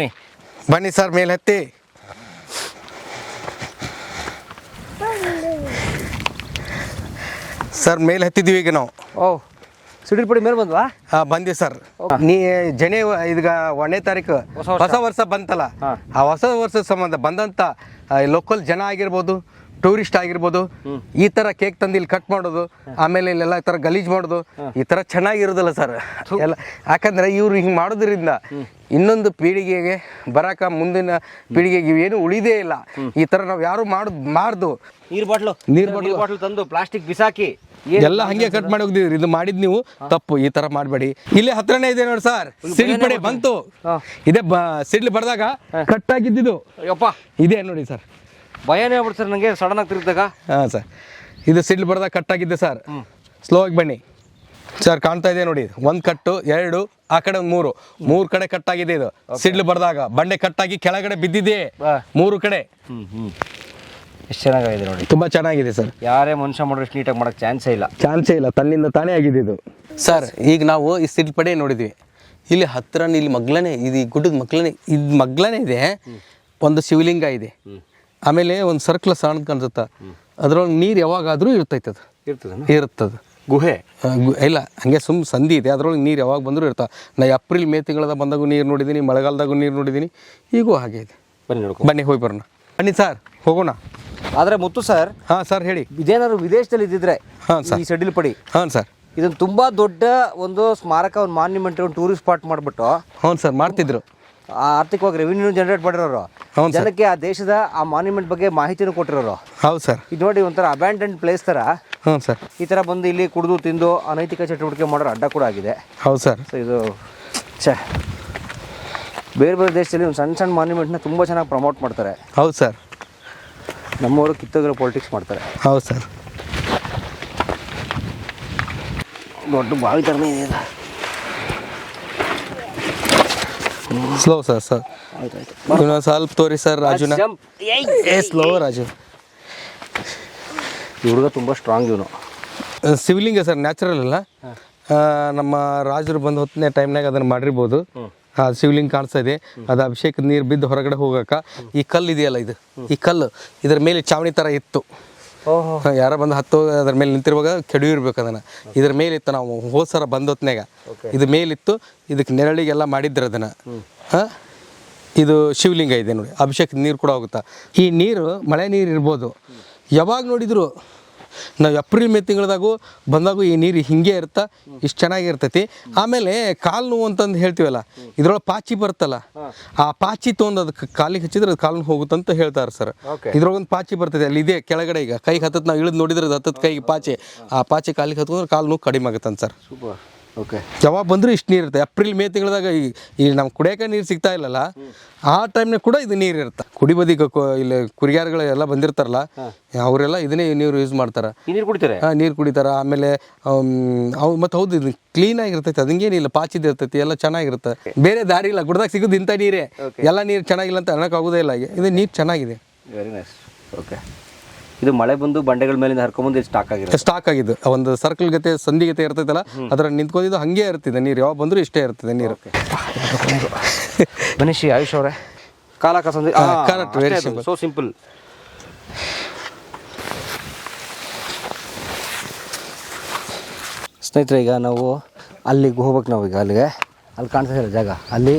ಬನ್ನಿ ಸರ್, ಮೇಲೆ ಹತ್ತಿ. ಸರ್ ಮೇಲೆ ಹತ್ತಿದೀವಿ ಈಗ ನಾವು. ಸಿಡಿಲ್ ಪಡಿ ಮೇಲೆ ಬಂದ್ವಾ? ಬಂದ್ವಿ ಸರ್. ಜನೇ ಈಗ 1ನೇ ತಾರೀಕು ಹೊಸ ವರ್ಷ ಬಂತಲ್ಲ, ಆ ಹೊಸ ವರ್ಷದ ಸಂಬಂಧ ಬಂದಂತ ಲೋಕಲ್ ಜನ ಆಗಿರ್ಬೋದು, ಟೂರಿಸ್ಟ್ ಆಗಿರ್ಬೋದು, ಈ ತರ ಕೇಕ್ ತಂದು ಇಲ್ಲಿ ಕಟ್ ಮಾಡೋದು, ಆಮೇಲೆ ಇಲ್ಲೆಲ್ಲ ಈ ತರ ಗಲೀಜ್ ಮಾಡೋದು, ಈ ತರ ಚೆನ್ನಾಗಿರೋದಿಲ್ಲ ಸರ್ ಎಲ್ಲ. ಯಾಕಂದ್ರೆ ಇವ್ರು ಹಿಂಗೆ ಮಾಡೋದ್ರಿಂದ ಇನ್ನೊಂದು ಪೀಳಿಗೆಗೆ ಬರಾಕ, ಮುಂದಿನ ಪೀಳಿಗೆಗೆ ಇವೇನು ಉಳಿದೇ ಇಲ್ಲ. ಈ ತರ ನಾವು ಯಾರು ಮಾಡ್ದು ನೀರ್ ಬಾಟ್ಲು ತಂದು ಪ್ಲಾಸ್ಟಿಕ್ ಬಿಸಾಕಿ ಎಲ್ಲ ಹಂಗೆ ಕಟ್ ಮಾಡಿ ಹೋಗ್ತಿದ್ರಿ. ಇದು ಮಾಡಿದ್ ನೀವು ತಪ್ಪು, ಈ ತರ ಮಾಡಬೇಡಿ. ಇಲ್ಲೇ ಹತ್ರನೇ ಇದೆ ನೋಡಿ ಸರ್, ಸಿಡ್ಲು ಪಡೆ ಬಂತು. ಇದೇ ಸಿಡ್ಲು ಬಡ್ದಾಗ ಕಟ್ ಆಗಿದ್ದು ಇದೆ ನೋಡಿ ಸರ್. ಭಯನೇ ಆಗ್ಬಿಡ್ತು ಸರ್ ನನಗೆ ಸಡನ್ ಆಗಿ ತಿರುಗಿದಾಗ. ಸರ್, ಇದು ಸಿಡ್ಲು ಬಡ್ದಾಗ ಕಟ್ ಆಗಿದ್ದೆ ಸರ್. ಸ್ಲೋ ಆಗಿ ಬನ್ನಿ ಸರ್, ಕಾಣ್ತಾ ಇದೆ ನೋಡಿ. 1 ಕಟ್ಟು, 2 ಆ ಕಡೆ 3 ಕಡೆ ಕಟ್ ಆಗಿದೆ. ಇದು ಸಿಡ್ಲು ಬಡ್ದಾಗ ಬಂಡೆ ಕಟ್ಟಾಗಿ ಕೆಳಗಡೆ ಬಿದ್ದಿದೆ 3 ಕಡೆ. ಎಷ್ಟು ಚೆನ್ನಾಗಿದೆ ನೋಡಿ, ತುಂಬಾ ಚೆನ್ನಾಗಿದೆ ಸರ್. ಯಾರೇ ಮನುಷ್ಯ ಮಾಡೋಷ್ಟು ನೀಟಾಗಿ ಮಾಡಕ್ ಚಾನ್ಸೇ ಇಲ್ಲ, ತನ್ನಿಂದ ತಾನೇ ಆಗಿದೆ ಇದು ಸರ್. ಈಗ ನಾವು ಈ ಸಿಡ್ಲು ಪಡೆ ನೋಡಿದ್ವಿ, ಇಲ್ಲಿ ಹತ್ರನೇ, ಇಲ್ಲಿ ಮಗ್ಲನೇ, ಇದು ಈ ಗುಡ್ಡದ ಮಗ್ಲನೇ ಇದೆ. ಒಂದು ಶಿವಲಿಂಗ ಇದೆ, ಆಮೇಲೆ ಒಂದು ಸರ್ಕಲ್ ಸಣ್ಣ ಕಾಣಿಸುತ್ತ, ಅದ್ರೊಳಗೆ ನೀರು ಯಾವಾಗಾದ್ರೂ ಇರ್ತದೆ. ಗುಹೆ ಇಲ್ಲ, ಹಂಗೆ ಸಂಧಿ ಇದೆ, ಅದ್ರೊಳಗೆ ನೀರು ಯಾವಾಗ ಬಂದರೂ ಇರ್ತಾವೆ. ನಾ ಏಪ್ರಿಲ್ ಮೇ ತಿಂಗಳದಾಗ ಬಂದಾಗೂ ನೀರು ನೋಡಿದ್ದೀನಿ, ಮಳೆಗಾಲದಾಗೂ ನೀರು ನೋಡಿದ್ದೀನಿ, ಈಗೂ ಹಾಗೆ ಇದೆ. ಬನ್ನಿ ಹೋಗಿ ಬರೋಣ. ಬನ್ನಿ ಸರ್, ಹೋಗೋಣ. ಆದರೆ ಮುತ್ತು ಸರ್, ಸರ್ ಹೇಳಿ. ಇದೇನಾದ್ರು ವಿದೇಶದಲ್ಲಿ ಇದ್ದಿದ್ರೆ ಈ ಸಿಡಿಲ್ ಪಡಿ, ಸರ್, ಇದನ್ನು ತುಂಬಾ ದೊಡ್ಡ ಒಂದು ಸ್ಮಾರಕ, ಒಂದು ಮಾನ್ಯುಮೆಂಟ್, ಒಂದು ಟೂರಿಸ್ಟ್ ಸ್ಪಾಟ್ ಮಾಡಿಬಿಟ್ಟು ಸರ್ ಮಾಡ್ತಿದ್ರು. ಆರ್ಥಿಕವಾಗಿ ರೆವಿನ್ಯೂ ಜನರೇಟ್ ಮಾಡಿರೋರು, ಜನಕ್ಕೆ ಆ ದೇಶದ ಆ ಮಾನ್ಯುಮೆಂಟ್ ಬಗ್ಗೆ ಮಾಹಿತಿನೂ ಕೊಟ್ಟಿರೋರು. ಹೌದು ಸರ್. ಇದು ನೋಡಿ, ಒಂಥರ ಅಬ್ಯಾಂಡನ್ಡ್ ಪ್ಲೇಸ್ ತರ. ಸರ್, ಈ ತರ ಬಂದು ಇಲ್ಲಿ ಕುಡಿದು ತಿಂದು ಅನೈತಿಕ ಚಟುವಟಿಕೆ ಮಾಡೋರು ಅಡ್ಡ ಕೂಡ ಆಗಿದೆ. ಹೌದು ಸರ್. ಇದು ಬೇರೆ ದೇಶದಲ್ಲಿ ಒಂದು ಸಣ್ಣ ಮಾನ್ಯುಮೆಂಟ್ನ ತುಂಬ ಚೆನ್ನಾಗಿ ಪ್ರಮೋಟ್ ಮಾಡ್ತಾರೆ. ಹೌದು ಸರ್. ನಮ್ಮವರು ಕಿತ್ತೋಗಿರೋ ಪೊಲಿಟಿಕ್ಸ್ ಮಾಡ್ತಾರೆ. ಹೌದು ಸರ್. ದೊಡ್ಡ ಬಾವಿ ಥರನೇ ಇದೆ. Slow sir. ಸ್ವಲ್ಪ ತೋರಿ ಸರ್. ರಾಜುನ ಸ್ಲೋ. ರಾಜು ಹುಡುಗ ತುಂಬ ಸ್ಟ್ರಾಂಗ್. ಇವನು ಶಿವಲಿಂಗ ಸರ್, ನ್ಯಾಚುರಲ್ ಅಲ್ಲ. ನಮ್ಮ ರಾಜರು ಬಂದು ಹೊತ್ತನೇ ಟೈಮ್ನಾಗ ಅದನ್ನು ಮಾಡಿರ್ಬೋದು. ಶಿವಲಿಂಗ ಕಾಣಿಸ್ತಾ ಇದೆ. ಅದು ಅಭಿಷೇಕದ ನೀರು ಬಿದ್ದು ಹೊರಗಡೆ ಹೋಗಕ್ಕ ಈ ಕಲ್ಲು ಇದೆಯಲ್ಲ, ಇದು ಈ ಕಲ್ಲು ಇದರ ಮೇಲೆ ಚಾವಣಿ ಥರ ಇತ್ತು. ಯಾರ ಬಂದು ಹತ್ತು ಅದ್ರ ಮೇಲೆ ನಿಂತಿರುವಾಗ ಕೆಡವಿರ್ಬೇಕು ಅದನ್ನು. ಇದ್ರ ಮೇಲಿತ್ತು, ನಾವು ಹೋದ ಸಲ ಬಂದೊತ್ನಾಗ ಇದು ಮೇಲಿತ್ತು. ಇದಕ್ಕೆ ನೆರಳಿಗೆಲ್ಲ ಮಾಡಿದ್ರು ಅದನ್ನು. ಇದು ಶಿವಲಿಂಗ ಇದೆ ನೋಡಿ, ಅಭಿಷೇಕದ ನೀರು ಕೂಡ ಹೋಗುತ್ತಾ. ಈ ನೀರು ಮಳೆ ನೀರು ಇರ್ಬೋದು, ಯಾವಾಗ ನೋಡಿದ್ರು ನಾವು ಏಪ್ರಿಲ್ ಮೇ ತಿಂಗಳದಾಗೂ ಬಂದಾಗೂ ಈ ನೀರು ಹಿಂಗೆ ಇರ್ತಾ, ಇಷ್ಟು ಚೆನ್ನಾಗಿರ್ತೈತಿ. ಆಮೇಲೆ ಕಾಲು ನೋವು ಅಂತಂದು ಹೇಳ್ತೀವಲ್ಲ, ಇದ್ರೊಳಗೆ ಪಾಚಿ ಬರ್ತಲ್ಲ, ಆ ಪಾಚಿ ತೊಗೊಂಡು ಅದಕ್ಕೆ ಕಾಲಿಗೆ ಹಚ್ಚಿದ್ರೆ ಅದು ಕಾಲು ಹೋಗುತ್ತಂತ ಹೇಳ್ತಾರೆ ಸರ್. ಇದ್ರೊಳಗೊಂದು ಪಾಚಿ ಬರ್ತೈತೆ, ಅಲ್ಲಿ ಇದೆ ಕೆಳಗಡೆ. ಈಗ ಕೈಗೆ ಹತ್ತತ್ತು ನಾವು ಇಳಿದು ನೋಡಿದ್ರೆ ಅದು ಹತ್ತತ್ತು ಕೈಗೆ ಪಾಚಿ, ಆ ಪಾಚಿ ಕಾಲಿಗೆ ಹತ್ಕೊಂಡ್ರೆ ಕಾಲು ನೋವು ಕಡಿಮೆ ಆಗುತ್ತಂತ ಸರ್. ಓಕೆ, ಯಾವಾಗ ಬಂದರೂ ಇಷ್ಟು ನೀರು ಇರುತ್ತೆ. ಏಪ್ರಿಲ್ ಮೇ ತಿಂಗಳದಾಗ ಈ ನಮ್ಮ ಕುಡಿಯೋಕೆ ನೀರು ಸಿಗ್ತಾ ಇಲ್ಲಲ್ಲ, ಆ ಟೈಮ್ನಾಗ ಕೂಡ ಇದು ನೀರು ಇರುತ್ತೆ. ಕುಡಿ ಬದಿಗೆ ಇಲ್ಲಿ ಕುರಿಗಾರಗಳು ಎಲ್ಲ ಬಂದಿರ್ತಾರಲ್ಲ, ಅವರೆಲ್ಲ ಇದನ್ನೇ ನೀರು ಯೂಸ್ ಮಾಡ್ತಾರೆ, ನೀರು ಕುಡಿತಾರೆ. ನೀರು ಕುಡಿತಾರೆ. ಆಮೇಲೆ ಅವು ಮತ್ತು ಹೌದು, ಇದು ಕ್ಲೀನಾಗಿರ್ತೈತಿ, ಅದಂಗೇನಿಲ್ಲ, ಪಾಚಿದ್ದು ಇರ್ತೈತಿ, ಎಲ್ಲ ಚೆನ್ನಾಗಿರುತ್ತೆ. ಬೇರೆ ದಾರಿ ಇಲ್ಲ, ಗುಡ್ದಾಗ ಸಿಗೋದು ಇಂಥ ನೀರೇ. ಎಲ್ಲ ನೀರು ಚೆನ್ನಾಗಿಲ್ಲ ಅಂತ ಅನ್ನೋಕ್ಕಾಗೋದೇ ಇಲ್ಲ. ಇದು ನೀರು ಚೆನ್ನಾಗಿದೆ. Very nice. ಓಕೆ, ಇದು ಮಳೆ ಬಂದು ಬಂಡೆಗಳ ಮೇಲಿಂದ ಹರ್ಕೊಂಬಂದು ಸ್ಟಾಕ್ ಆಗಿದ್ದು ಒಂದು ಸರ್ಕಲ್ ಗತೆ ಸಂಧಿ ಗತೆ ಇರ್ತೈತಲ್ಲ, ಅದರ ನಿಂತ್ಕೊಂಡಿದ್ದು ಹಂಗೆ ಇರ್ತಿದೆ ನೀರು. ಯಾವಾಗ ಬಂದರೂ ಇಷ್ಟೇ ಇರ್ತದೆ ನೀರು. ಮನುಷ್ಯ ಆಯುಷ್ ಅವರೇ, ಕಾಲ ಕಸಂದಿ correct, very simple, so simple. ಸ್ನೇಹಿತರೆ, ಈಗ ನಾವು ಅಲ್ಲಿಗೆ ಹೋಗ್ಬೇಕು. ನಾವು ಈಗ ಅಲ್ಲಿ ಕಾಣ್ತಾ ಇಲ್ಲ ಜಾಗ, ಅಲ್ಲಿ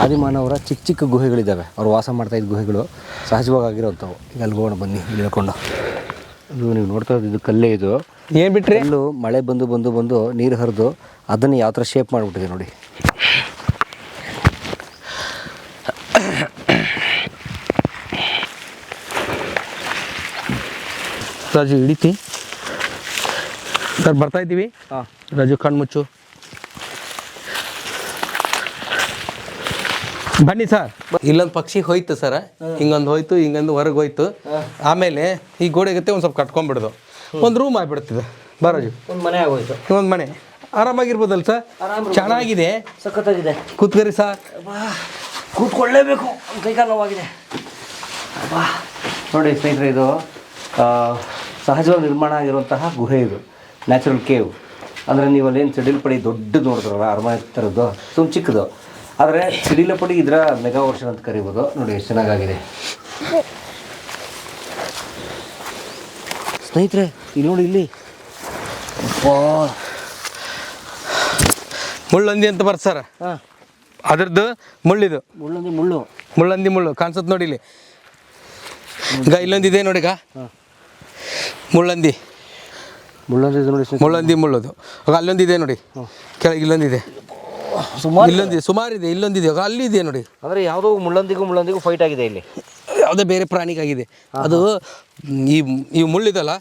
ಆದಿಮಾನವರ ಚಿಕ್ಕ ಚಿಕ್ಕ ಗುಹೆಗಳಿದ್ದಾವೆ. ಅವ್ರು ವಾಸ ಮಾಡ್ತಾಯಿದ್ದ ಗುಹೆಗಳು ಸಹಜವಾಗಿ ಆಗಿರೋಂಥವು. ಈಗ ಅಲ್ಲಿ ಹೋಗೋಣ ಬನ್ನಿ, ಇಲ್ಲಿ ಹೇಳ್ಕೊಂಡು. ಇದು ನೀವು ನೋಡ್ತಾ ಇದ್ದು ಕಲ್ಲೇ, ಇದು ಏನು ಬಿಟ್ರಿ ಕಲ್ಲು ಮಳೆ ಬಂದು ಬಂದು ಬಂದು ನೀರು ಹರಿದು ಅದನ್ನು ಯಾವ ಥರ ಶೇಪ್ ಮಾಡಿಬಿಟ್ಟಿದೆ ನೋಡಿ. ರಾಜು ಹಿಡಿತಿ ಸರ್, ಬರ್ತಾ ಇದ್ದೀವಿ. ರಾಜು ಕಣ್ಣು ಮುಚ್ಚು, ಬನ್ನಿ ಸರ್. ಇಲ್ಲೊಂದು ಪಕ್ಷಿ ಹೋಯ್ತು ಸರ್, ಹಿಂಗೊಂದು ಹೋಯ್ತು, ಹಿಂಗೊಂದು ಹೊರಗೆ ಹೋಯ್ತು. ಆಮೇಲೆ ಈ ಗೋಡೆಗತ್ತೆ ಒಂದು ಸ್ವಲ್ಪ ಕಟ್ಕೊಂಡ್ಬಿಡ್ದು, ಒಂದು ರೂಮ್ ಆಗಿಬಿಡ್ತಿದೆ. ಬರಾಜು, ಒಂದು ಮನೆ ಆಗೋಯ್ತು, ಒಂದು ಮನೆ. ಆರಾಮಾಗಿರ್ಬೋದಲ್ಲ ಸರ್, ಚೆನ್ನಾಗಿದೆ, ಸಖತ್ತಾಗಿದೆ. ಕೂತ್ಕರಿ ಸರ್, ಕೂತ್ಕೊಳ್ಳೇಬೇಕು, ಕೈಕಾಲು ನೋವಾಗಿದೆ. ನೋಡಿ ಸ್ನೇಹಿತರೆ, ಇದು ಸಹಜವಾಗಿ ನಿರ್ಮಾಣ ಆಗಿರುವಂತಹ ಗುಹೆ. ಇದು ನ್ಯಾಚುರಲ್ ಕೇವ್. ಅಂದರೆ ನೀವು ಅಲ್ಲೇನು ಸಿಡಿಲಪಡಿ ದೊಡ್ಡದು ನೋಡಿದ್ರಲ್ಲ, ಅರಮನೆ ಥರದ್ದು, ತುಂಬ ಚಿಕ್ಕದು. ಆದರೆ ಸಿಡಿಲಪಡಿ ಇದರ ಮೆಗಾ ವರ್ಷನ್ ಅಂತ ಕರಿಬೋದು. ನೋಡಿ ಎಷ್ಟು ಚೆನ್ನಾಗಿದೆ ಸ್ನೇಹಿತರೆ. ಇಲ್ಲಿ ನೋಡಿ, ಇಲ್ಲಿ ಮುಳ್ಳಂದಿ ಅಂತ ಬರ್ತ ಸರ್, ಅದ್ರದ್ದು ಮುಳ್ಳಿದು, ಮುಳ್ಳಂದಿ ಮುಳ್ಳು ಕಾಣಿಸುತ್ತೆ ನೋಡಿ ಇಲ್ಲಿ. ಈಗ ಇಲ್ಲೊಂದಿದೆ ನೋಡಿ, ಈಗ ಮುಳ್ಳಂದಿ ನೋಡಿ, ಮುಳ್ಳಂದಿ ಮುಳ್ಳದು. ಆಗ ಅಲ್ಲೊಂದಿದೆ ನೋಡಿ, ಕೆಳಗೆ ಇಲ್ಲೊಂದಿದೆ, ಇಲ್ಲೊಂದಿದೆ, ಸುಮಾರಿದೆ, ಇಲ್ಲೊಂದಿದೆ, ಅಲ್ಲಿದೆ ನೋಡಿ. ಅಂದರೆ ಯಾವುದೋ ಮುಳ್ಳಂದಿಗೂ ಫೈಟ್ ಆಗಿದೆ ಇಲ್ಲಿ, ಯಾವುದೇ ಬೇರೆ ಪ್ರಾಣಿಗಾಗಿದೆ. ಅದು ಈ ಮುಳ್ಳಿದಲ್ಲ,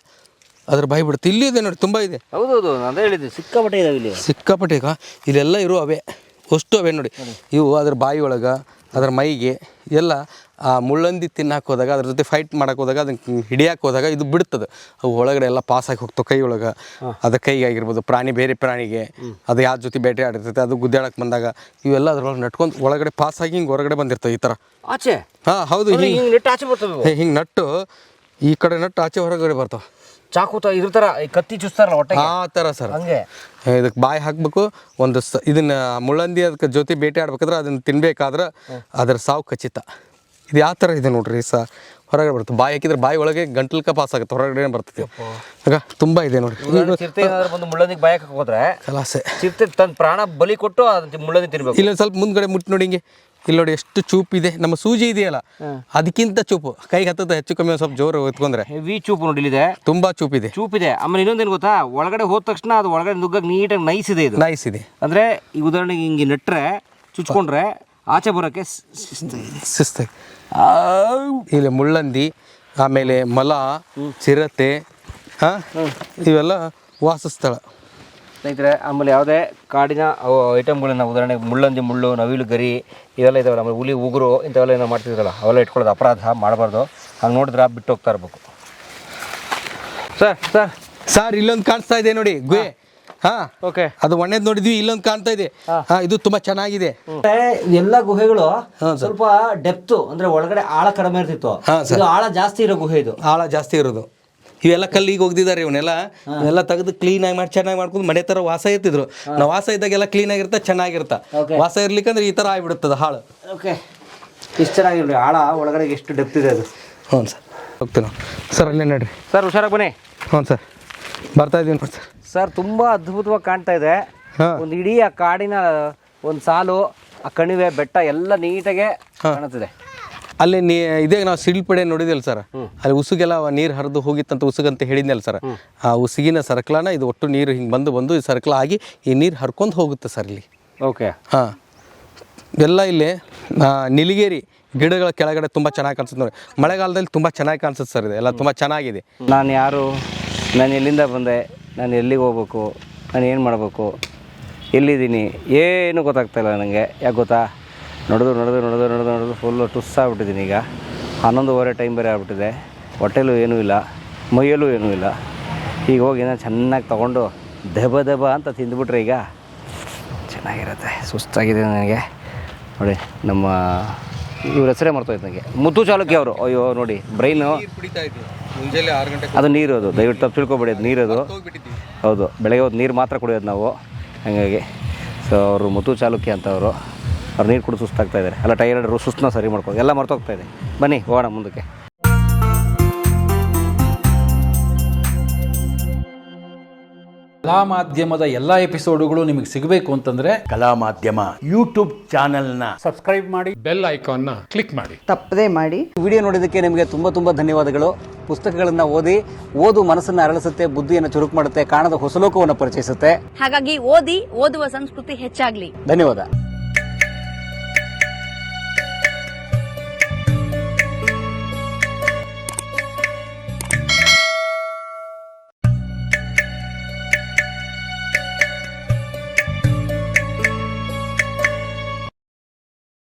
ಅದ್ರ ಬಾಯಿ ಬಿಡುತ್ತೆ. ಇಲ್ಲಿದೆ ನೋಡಿ, ತುಂಬ ಇದೆ. ಹೌದೌದು, ಅದೇ ಹೇಳಿದ್ದೆ, ಸಿಕ್ಕಾಪಟ್ಟೆ ಇದಾವೆ ಇಲ್ಲಿ, ಸಿಕ್ಕಾಪಟ್ಟೆ. ಈಗ ಇಲ್ಲೆಲ್ಲ ಇರೋ ಅವೇ, ಅಷ್ಟು ಅವೇ ನೋಡಿ. ಇವು ಅದ್ರ ಬಾಯಿ ಒಳಗೆ, ಅದ್ರ ಮೈಗೆ ಎಲ್ಲ ಆ ಮುಳ್ಳಂದಿ ತಿನ್ನಕ್ಕೆ ಹೋದಾಗ, ಅದ್ರ ಜೊತೆ ಫೈಟ್ ಮಾಡಕ್ಕೆ ಹೋದಾಗ, ಅದನ್ನು ಹಿಡಿಯಕ್ಕೆ ಹೋದಾಗ ಇದು ಬಿಡ್ತದೆ. ಅವು ಒಳಗಡೆ ಎಲ್ಲ ಪಾಸಾಗಿ ಹೋಗ್ತಾವೆ ಕೈ ಒಳಗೆ. ಅದು ಕೈಗೆ ಆಗಿರ್ಬೋದು, ಪ್ರಾಣಿ ಬೇರೆ ಪ್ರಾಣಿಗೆ ಅದು ಯಾರ ಜೊತೆ ಬೇಟೆ ಆಡಿರ್ತೈತೆ, ಅದು ಗುದ್ದಾಡಕ್ಕೆ ಬಂದಾಗ ಇವೆಲ್ಲ ಅದ್ರೊಳಗೆ ನಟ್ಕೊಂಡು ಒಳಗಡೆ ಪಾಸಾಗಿ ಹಿಂಗೆ ಹೊರಗಡೆ ಬಂದಿರ್ತವೆ ಈ ಥರ. ಆಚೆ? ಹಾಂ ಹೌದು, ಹಿಂಗೆ ನಟ್ಟು ಈ ಕಡೆ ನಟ್ಟು ಆಚೆ ಹೊರಗಡೆ ಬರ್ತಾವೆ. ಚಾಕು ಇದ್ರ ಥರ ಕತ್ತಿ ಚುಸ್ತಾರಲ್ಲ ಹೊಟ್ಟೆ, ಆ ಥರ ಸರ್. ಹಂಗೆ ಇದಕ್ಕೆ ಬಾಯಿ ಹಾಕಬೇಕು. ಒಂದು ಇದನ್ನು ಮುಳ್ಳಂದಿ ಅದಕ್ಕೆ ಜೊತೆ ಬೇಟೆ ಆಡ್ಬೇಕಾದ್ರೆ ಅದನ್ನು ತಿನ್ಬೇಕಾದ್ರೆ ಅದ್ರ ಸಾವು ಖಚಿತ. ಇದು ಯಾವ ಥರ ಇದೆ ನೋಡ್ರಿ ಸರ್, ಹೊರಗಡೆ ಬರ್ತದೆ. ಬಾಯಿ ಹಾಕಿದ್ರೆ ಬಾಯಿ ಒಳಗೆ ಗಂಟಲ್ಕ ಪಾಸ್ ಆಗುತ್ತೆ, ಹೊರಗಡೆ ಬರ್ತದೆ. ಆಗ ತುಂಬ ಇದೆ ನೋಡಿ. ಚಿರತೆ ಬಂದು ಮುಳ್ಳಂದಿಗೆ ಬಾಯಿ ಹಾಕಕ್ಕೆ ಹೋದ್ರೆ ಕಲಾಸೆ, ಚಿರತೆ ತನ್ನ ಪ್ರಾಣ ಬಲಿ ಕೊಟ್ಟು ಮುಳ್ಳಂದಿ ತಿನ್ಬೇಕು. ಇಲ್ಲೊಂದು ಸ್ವಲ್ಪ ಮುಂದ್ಗಡೆ ಮುಟ್ಟಿ ನೋಡಿ, ಹಿಂಗೆ ಇಲ್ಲಿ ನೋಡಿ ಎಷ್ಟು ಚೂಪ್ ಇದೆ. ನಮ್ಮ ಸೂಜಿ ಇದೆಯಲ್ಲ, ಅದಕ್ಕಿಂತ ಚೂಪು, ಕೈಗೆ ಹತ್ತದ ಹೆಚ್ಚು ಕಮ್ಮಿ ಒಂದು ಸ್ವಲ್ಪ ಜೋರು ಎತ್ಕೊಂಡ್ರೆ ಹೆವಿ ಚೂಪು ನೋಡಿ, ಇಲ್ಲಿದೆ, ತುಂಬಾ ಚೂಪಿದೆ. ಆಮೇಲೆ ಇನ್ನೊಂದೇನು ಗೊತ್ತಾ, ಒಳಗಡೆ ಹೋದ ತಕ್ಷಣ ಅದು ಒಳಗಡೆ ನುಗ್ಗಕ್ಕೆ ನೀಟಾಗಿ ನೈಸ್ ಇದೆ. ಇದು ನೈಸ್ ಇದೆ ಅಂದರೆ ಈ ಉದಾಹರಣೆಗೆ ಹಿಂಗೆ ನೆಟ್ರೆ ಚುಚ್ಕೊಂಡ್ರೆ ಆಚೆ ಬರೋಕ್ಕೆ ಶಿಸ್ತಾಗಿ. ಇಲ್ಲಿ ಮುಳ್ಳಂದಿ, ಆಮೇಲೆ ಮೊಲ, ಚಿರತೆ, ಇವೆಲ್ಲ ವಾಸಸ್ಥಳ ಸ್ನೇಹಿತರೆ. ಆಮೇಲೆ ಯಾವುದೇ ಕಾಡಿನ ಐಟಮ್ಗಳನ್ನ, ಉದಾಹರಣೆಗೆ ಮುಳ್ಳಂದಿ ಮುಳ್ಳು, ನವಿಲು ಗರಿ ಇವೆಲ್ಲ ಇದಾವಲ್ಲ, ಆಮೇಲೆ ಹುಲಿ ಉಗುರು ಇಂಥವೆಲ್ಲ ಏನೋ ಮಾಡ್ತಿದ್ರಲ್ಲ, ಅವೆಲ್ಲ ಇಟ್ಕೊಳ್ಳೋದು ಅಪರಾಧ, ಮಾಡಬಾರ್ದು. ಹಂಗೆ ನೋಡಿದ್ರೆ ಬಿಟ್ಟು ಹೋಗ್ತಾ ಇರ್ಬೇಕು. ಸರ್ ಇಲ್ಲೊಂದು ಕಾಣಿಸ್ತಾ ಇದೆ ನೋಡಿ ಗುಹೆ. ಓಕೆ, ಅದು ಒಣ್ಣೆದ್ ನೋಡಿದ್ವಿ, ಇಲ್ಲೊಂದು ಕಾಣ್ತಾ ಇದೆ. ಇದು ತುಂಬಾ ಚೆನ್ನಾಗಿದೆ. ಎಲ್ಲ ಗುಹೆಗಳು ಸ್ವಲ್ಪ ಡೆಪ್ತ್, ಅಂದ್ರೆ ಒಳಗಡೆ ಆಳ ಕಡಿಮೆ ಇರ್ತಿತ್ತು. ಇದು ಆಳ ಜಾಸ್ತಿ ಇರೋ ಗುಹೆ. ಇದು ಆಳ ಜಾಸ್ತಿ ಇರೋದು. ಇವೆಲ್ಲ ಕಲ್ಲಿಗೆ ಹೋಗ್ದಿದ್ದಾರೆ ಇವನ್ನೆಲ್ಲ ತೆಗೆದು ಕ್ಲೀನಾಗಿ ಮಾಡಿ ಚೆನ್ನಾಗಿ ಮಾಡ್ಕೊಂಡು ಮನೆ ಥರ ವಾಸ ಇರ್ತಿದ್ರು ನಾವು ವಾಸ ಇದ್ದಾಗೆಲ್ಲ ಕ್ಲೀನಾಗಿರುತ್ತೆ ಚೆನ್ನಾಗಿರುತ್ತೆ ವಾಸ ಇರ್ಲಿಕ್ಕಂದ್ರೆ ಈ ಥರ ಆಗಿಬಿಡುತ್ತದೆ ಹಾಳು. ಓಕೆ, ಇಷ್ಟು ಚೆನ್ನಾಗಿ ಆಳ ಒಳಗಡೆ ಎಷ್ಟು ಡೆಪ್ತ್ ಇದೆ ಅದು. ಹ್ಞೂ ಸರ್ ಹೋಗ್ತೀವಿ ನಾವು ಸರ್ ಅಲ್ಲೇ ನೋಡ್ರಿ ಸರ್ ಹುಷಾರಾಗಿ ಬನ್ನಿ. ಹ್ಞೂ ಸರ್ ಬರ್ತಾ ಇದ್ದೀವಿ ನೋಡಿ ಸರ್. ಸರ್ ತುಂಬ ಅದ್ಭುತವಾಗಿ ಕಾಣ್ತಾ ಇದೆ. ಒಂದು ಇಡೀ ಆ ಕಾಡಿನ ಒಂದು ಸಾಲು, ಆ ಕಣಿವೆ, ಬೆಟ್ಟ ಎಲ್ಲ ನೀಟಾಗೆ ಕಾಣುತ್ತಿದೆ. ಅಲ್ಲಿ ಇದೇ ನಾವು ಸಿಡಿಲ್ ಪಡೆ ನೋಡಿದ್ವಲ್ಲ ಸರ್, ಅಲ್ಲಿ ಉಸುಗೆಲ್ಲ ನೀರು ಹರಿದು ಹೋಗಿತ್ತಂತ ಉಸುಗಂತ ಹೇಳಿದ್ನಲ್ಲ ಸರ್, ಆ ಉಸುಗಿನ ಸರ್ಕಲನ ಇದು ಒಟ್ಟು ನೀರು ಹಿಂಗೆ ಬಂದು ಈ ಸರ್ಕಲ್ ಆಗಿ ಈ ನೀರು ಹರ್ಕೊಂಡು ಹೋಗುತ್ತೆ ಸರ್ ಇಲ್ಲಿ. ಓಕೆ, ಹಾಂ ಎಲ್ಲ ಇಲ್ಲಿ ನಿಲಿಗೇರಿ ಗಿಡಗಳ ಕೆಳಗಡೆ ತುಂಬ ಚೆನ್ನಾಗಿ ಕಾಣಿಸುತ್ತೆ ನೋಡಿ. ಮಳೆಗಾಲದಲ್ಲಿ ತುಂಬ ಚೆನ್ನಾಗಿ ಕಾಣಿಸುತ್ತೆ ಸರ್, ಇದು ಎಲ್ಲ ತುಂಬ ಚೆನ್ನಾಗಿದೆ. ನಾನು ಯಾರು, ನಾನು ಎಲ್ಲಿಂದ ಬಂದೆ, ನಾನು ಎಲ್ಲಿಗೆ ಹೋಗ್ಬೇಕು, ನಾನು ಏನು ಮಾಡಬೇಕು, ಎಲ್ಲಿದ್ದೀನಿ ಏನು ಗೊತ್ತಾಗ್ತಾಯಿಲ್ಲ ನನಗೆ. ಯಾಕೆ ಗೊತ್ತಾ, ನೋಡಿದು ಫುಲ್ಲು ಟುಸ್ಸಾಗ್ಬಿಟ್ಟಿದ್ದೀನಿ. ಈಗ 11:30 ಟೈಮ್ ಬೇರೆ ಆಗ್ಬಿಟ್ಟಿದೆ. ಹೊಟ್ಟೆಲೂ ಏನೂ ಇಲ್ಲ, ಮೈಯಲ್ಲೂ ಏನೂ ಇಲ್ಲ. ಈಗ ಹೋಗಿ ನಾನು ಚೆನ್ನಾಗಿ ತೊಗೊಂಡು ದೆಬ ಅಂತ ತಿಂದುಬಿಟ್ರೆ ಈಗ ಚೆನ್ನಾಗಿರುತ್ತೆ. ಸುಸ್ತಾಗಿದೆ ನನಗೆ ನೋಡಿ. ನಮ್ಮ ಇವ್ರ ಹೆಸರೇ ಮರ್ತೋಯ್ತು ನನಗೆ, ಮುತ್ತು ಚಾಲುಕ್ಯ ಅವರು. ಅಯ್ಯೋ ನೋಡಿ ಬ್ರೈನು, ಮುಂಜಾನೆ 6 ಗಂಟೆ ಅದು ನೀರು, ಅದು ದಯವಿಟ್ಟು ತಪ್ಪು ತಿಳ್ಕೊಬೇಡಿ, ಅದು ನೀರದು. ಹೌದು, ಬೆಳಗ್ಗೆ ಹೊತ್ತು ನೀರು ಮಾತ್ರ ಕುಡಿಯೋದು ನಾವು, ಹಾಗಾಗಿ. ಸೊ ಅವರು ಮುತ್ತು ಚಾಲುಕ್ಯ ಅಂತ ಅವ್ರು ನೀರು ಕುಡಿದು ಸುಸ್ತಾಗ್ತಾ ಇದ್ದಾರೆ. ಎಲ್ಲ ಟೈರ್ಡ್ ಸುಸ್ತನ್ನ ಸರಿ ಮಾಡ್ಕೊಂಡು ಎಲ್ಲ ಮರ್ತೋಗ್ತಾ ಇದೆ. ಬನ್ನಿ ಹೋಗೋಣ ಮುಂದಕ್ಕೆ. ಕಲಾ ಮಾಧ್ಯಮದ ಎಲ್ಲ ಎಪಿಸೋಡುಗಳು ನಿಮಗೆ ಸಿಗಬೇಕು ಅಂತಂದ್ರೆ ಕಲಾ ಮಾಧ್ಯಮ ಯೂಟ್ಯೂಬ್ ಚಾನೆಲ್ನ ಸಬ್ಸ್ಕ್ರೈಬ್ ಮಾಡಿ, ಬೆಲ್ ಐಕಾನ್ನ ಕ್ಲಿಕ್ ಮಾಡಿ. ತಪ್ಪದೇ ಮಾಡಿ. ವಿಡಿಯೋ ನೋಡಿದ್ದಕ್ಕೆ ನಿಮಗೆ ತುಂಬ ಧನ್ಯವಾದಗಳು. ಪುಸ್ತಕಗಳನ್ನು ಓದು ಮನಸ್ಸನ್ನು ಅರಳಿಸುತ್ತೆ, ಬುದ್ಧಿಯನ್ನು ಚುರುಕು ಮಾಡುತ್ತೆ, ಕಾಣದ ಹೊಸಲೋಕವನ್ನು ಪರಿಚಯಿಸುತ್ತೆ. ಹಾಗಾಗಿ ಓದುವ ಸಂಸ್ಕೃತಿ ಹೆಚ್ಚಾಗ್ಲಿ. ಧನ್ಯವಾದ.